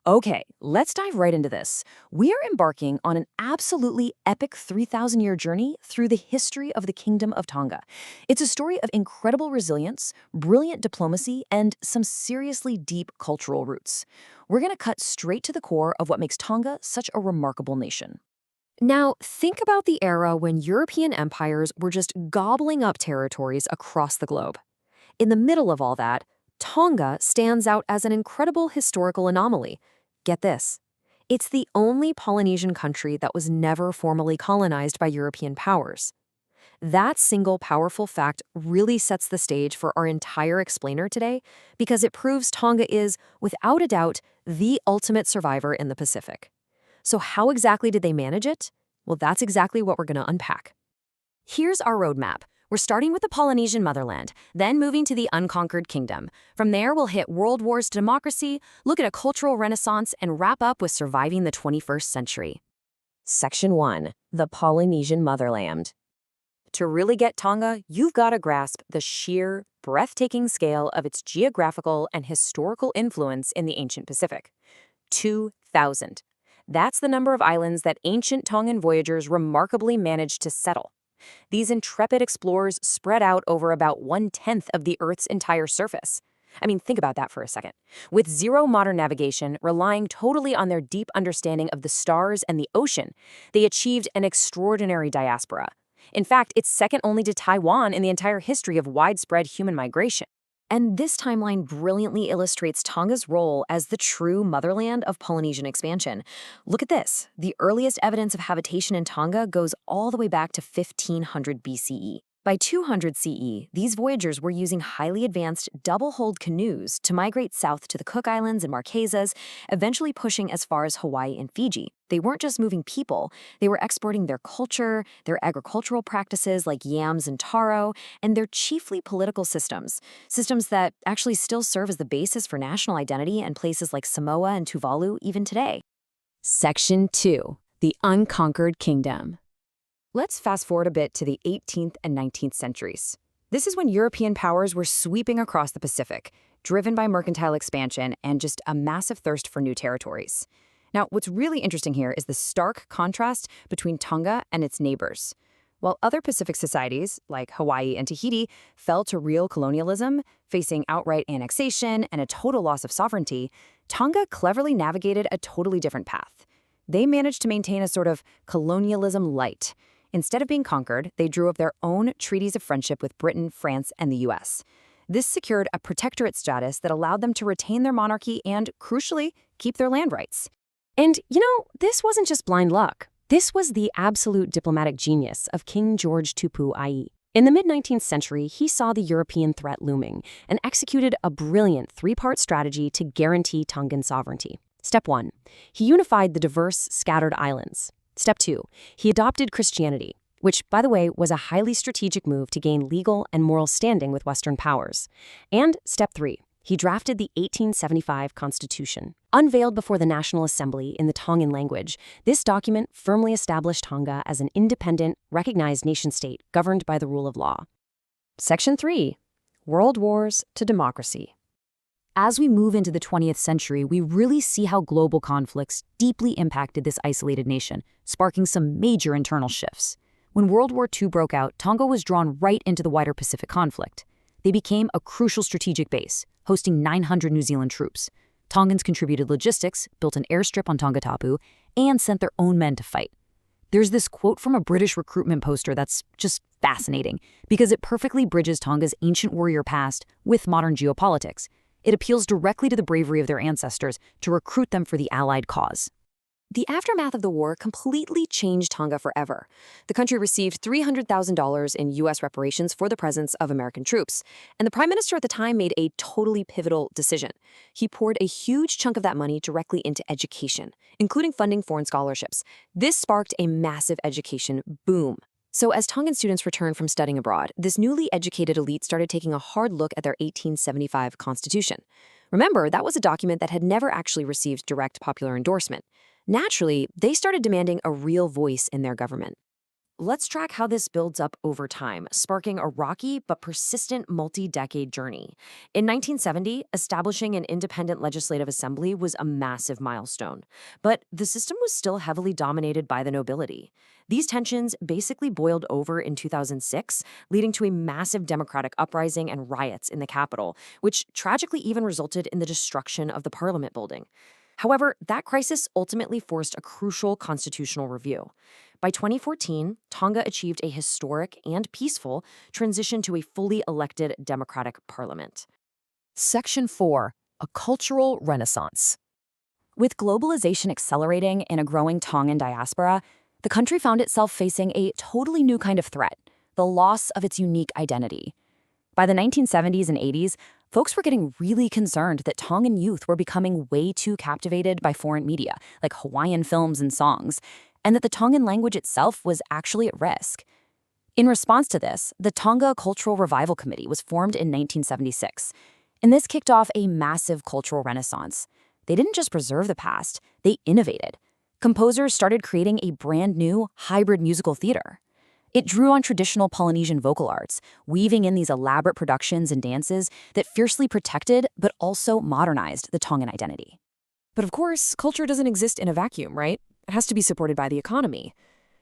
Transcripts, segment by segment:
Okay, let's dive right into this. We are embarking on an absolutely epic 3,000-year journey through the history of the Kingdom of Tonga. It's a story of incredible resilience, brilliant diplomacy, and some seriously deep cultural roots. We're going to cut straight to the core of what makes Tonga such a remarkable nation. Now, think about the era when European empires were just gobbling up territories across the globe. In the middle of all that, Tonga stands out as an incredible historical anomaly. Get this. It's the only Polynesian country that was never formally colonized by European powers. That single powerful fact really sets the stage for our entire explainer today because it proves Tonga is, without a doubt, the ultimate survivor in the Pacific. So how exactly did they manage it? Well, that's exactly what we're going to unpack. Here's our roadmap. We're starting with the Polynesian motherland, then moving to the unconquered kingdom. From there, we'll hit world wars to democracy, look at a cultural renaissance, and wrap up with surviving the 21st century. Section 1. The Polynesian Motherland. To really get Tonga, you've got to grasp the sheer, breathtaking scale of its geographical and historical influence in the ancient Pacific. 2,000. That's the number of islands that ancient Tongan voyagers remarkably managed to settle. These intrepid explorers spread out over about 1/10 of the Earth's entire surface. I mean, think about that for a second. With zero modern navigation, relying totally on their deep understanding of the stars and the ocean, they achieved an extraordinary diaspora. In fact, it's second only to Taiwan in the entire history of widespread human migration. And this timeline brilliantly illustrates Tonga's role as the true motherland of Polynesian expansion. Look at this. The earliest evidence of habitation in Tonga goes all the way back to 1500 BCE. By 200 CE, these voyagers were using highly advanced double-hulled canoes to migrate south to the Cook Islands and Marquesas, eventually pushing as far as Hawaii and Fiji. They weren't just moving people, they were exporting their culture, their agricultural practices like yams and taro, and their chiefly political systems that actually still serve as the basis for national identity in places like Samoa and Tuvalu even today. Section 2. The Unconquered Kingdom. Let's fast forward a bit to the 18th and 19th centuries. This is when European powers were sweeping across the Pacific, driven by mercantile expansion and just a massive thirst for new territories. Now, what's really interesting here is the stark contrast between Tonga and its neighbors. While other Pacific societies, like Hawaii and Tahiti, fell to real colonialism, facing outright annexation and a total loss of sovereignty, Tonga cleverly navigated a totally different path. They managed to maintain a sort of colonialism light. Instead of being conquered, they drew up their own treaties of friendship with Britain, France, and the US. This secured a protectorate status that allowed them to retain their monarchy and, crucially, keep their land rights. And, this wasn't just blind luck. This was the absolute diplomatic genius of King George Tupou I. In the mid-19th century, he saw the European threat looming and executed a brilliant three-part strategy to guarantee Tongan sovereignty. Step 1. He unified the diverse, scattered islands. Step 2. He adopted Christianity, which, by the way, was a highly strategic move to gain legal and moral standing with Western powers. And Step 3. He drafted the 1875 Constitution. Unveiled before the National Assembly in the Tongan language, this document firmly established Tonga as an independent, recognized nation-state governed by the rule of law. Section 3. World Wars to Democracy. As we move into the 20th century, we really see how global conflicts deeply impacted this isolated nation, sparking some major internal shifts. When World War II broke out, Tonga was drawn right into the wider Pacific conflict. They became a crucial strategic base, hosting 900 New Zealand troops. Tongans contributed logistics, built an airstrip on Tonga Tapu, and sent their own men to fight. There's this quote from a British recruitment poster that's just fascinating, because it perfectly bridges Tonga's ancient warrior past with modern geopolitics. It appeals directly to the bravery of their ancestors to recruit them for the Allied cause. The aftermath of the war completely changed Tonga forever. The country received $300,000 in U.S. reparations for the presence of American troops, and the Prime Minister at the time made a totally pivotal decision. He poured a huge chunk of that money directly into education, including funding foreign scholarships. This sparked a massive education boom. So as Tongan students returned from studying abroad, this newly educated elite started taking a hard look at their 1875 Constitution. Remember, that was a document that had never actually received direct popular endorsement. Naturally, they started demanding a real voice in their government. let's track how this builds up over time, sparking a rocky but persistent multi-decade journey. In 1970, establishing an independent legislative assembly was a massive milestone, but the system was still heavily dominated by the nobility. These tensions basically boiled over in 2006, leading to a massive democratic uprising and riots in the capital, which tragically even resulted in the destruction of the parliament building. However, that crisis ultimately forced a crucial constitutional review. By 2014, Tonga achieved a historic and peaceful transition to a fully elected democratic parliament. Section 4. A cultural renaissance. With globalization accelerating and a growing Tongan diaspora, the country found itself facing a totally new kind of threat, the loss of its unique identity. By the 1970s and 80s, folks were getting really concerned that Tongan youth were becoming way too captivated by foreign media, like Hawaiian films and songs, and that the Tongan language itself was actually at risk. In response to this, the Tonga Cultural Revival Committee was formed in 1976, and this kicked off a massive cultural renaissance. They didn't just preserve the past, they innovated. Composers started creating a brand new, hybrid musical theater. It drew on traditional Polynesian vocal arts, weaving in these elaborate productions and dances that fiercely protected but also modernized the Tongan identity. But of course, culture doesn't exist in a vacuum, right? It has to be supported by the economy.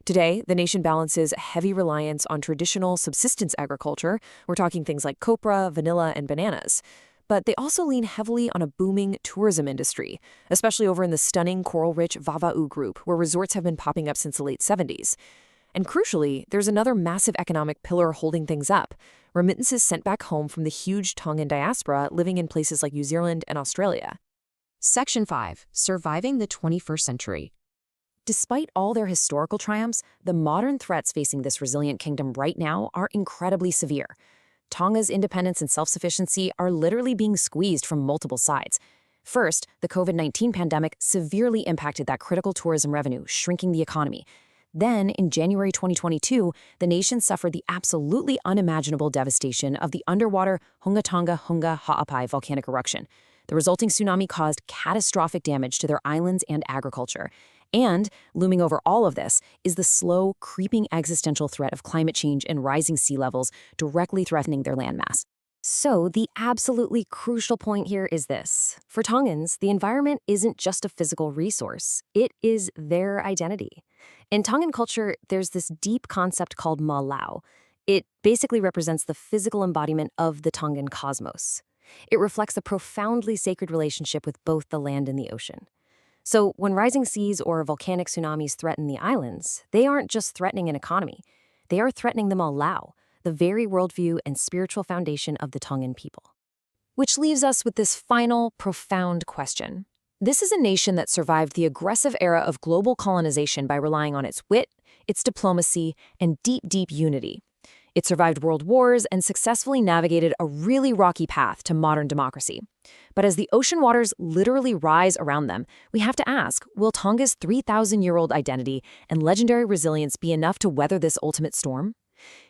Today, the nation balances heavy reliance on traditional subsistence agriculture. We're talking things like copra, vanilla, and bananas. But they also lean heavily on a booming tourism industry, especially over in the stunning coral-rich Vava'u group, where resorts have been popping up since the late 70s. And crucially, there's another massive economic pillar holding things up: remittances sent back home from the huge Tongan diaspora living in places like New Zealand and Australia. Section 5. Surviving the 21st century. Despite all their historical triumphs, the modern threats facing this resilient kingdom right now are incredibly severe. Tonga's independence and self-sufficiency are literally being squeezed from multiple sides. First, the COVID-19 pandemic severely impacted that critical tourism revenue, shrinking the economy. Then, in January 2022, the nation suffered the absolutely unimaginable devastation of the underwater Hunga Ha'apai volcanic eruption. The resulting tsunami caused catastrophic damage to their islands and agriculture. And, looming over all of this, is the slow, creeping existential threat of climate change and rising sea levels directly threatening their landmass. So, the absolutely crucial point here is this. For Tongans, the environment isn't just a physical resource. It is their identity. In Tongan culture, there's this deep concept called malau. It basically represents the physical embodiment of the Tongan cosmos. It reflects a profoundly sacred relationship with both the land and the ocean. So, when rising seas or volcanic tsunamis threaten the islands, they aren't just threatening an economy. They are threatening the malau, the very worldview and spiritual foundation of the Tongan people. Which leaves us with this final, profound question. This is a nation that survived the aggressive era of global colonization by relying on its wit, its diplomacy, and deep unity. It survived world wars and successfully navigated a really rocky path to modern democracy. But as the ocean waters literally rise around them, we have to ask, will Tonga's 3,000-year-old identity and legendary resilience be enough to weather this ultimate storm?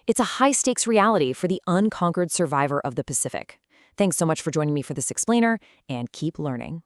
It's a high-stakes reality for the unconquered survivor of the Pacific. Thanks so much for joining me for this explainer, and keep learning.